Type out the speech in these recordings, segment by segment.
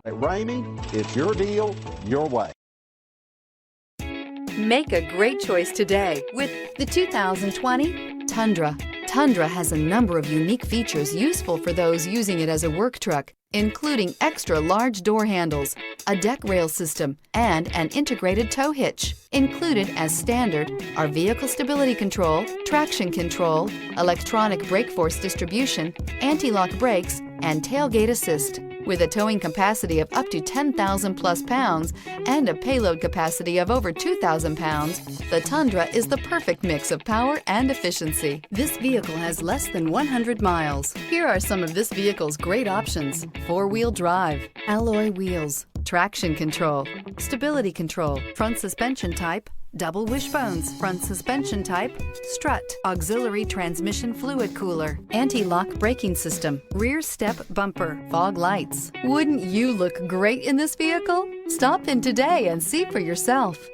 At Ramey, it's your deal, your way. Make a great choice today with the 2020 Tundra. Tundra has a number of unique features useful for those using it as a work truck, including extra large door handles, a deck rail system, and an integrated tow hitch. Included as standard are vehicle stability control, traction control, electronic brake force distribution, anti-lock brakes, and tailgate assist. With a towing capacity of up to 10,000 plus pounds and a payload capacity of over 2,000 pounds, the Tundra is the perfect mix of power and efficiency. This vehicle has less than 100 miles. Here are some of this vehicle's great options: four-wheel drive, alloy wheels, traction control, stability control, front suspension type, double wishbones, front suspension type, strut, auxiliary transmission fluid cooler, anti-lock braking system, rear step bumper, fog lights. Wouldn't you look great in this vehicle? Stop in today and see for yourself.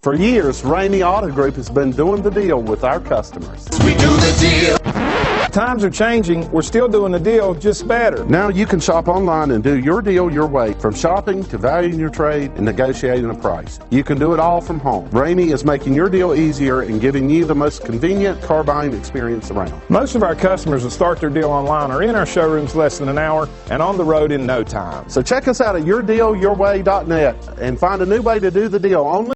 For years, Ramey Auto Group has been doing the deal with our customers. We do the deal. Times are changing. We're still doing the deal, just better. Now you can shop online and do your deal your way, from shopping to valuing your trade and negotiating a price. You can do it all from home. Ramey is making your deal easier and giving you the most convenient car buying experience around. Most of our customers that start their deal online are in our showrooms less than an hour and on the road in no time. So check us out at yourdealyourway.net and find a new way to do the deal only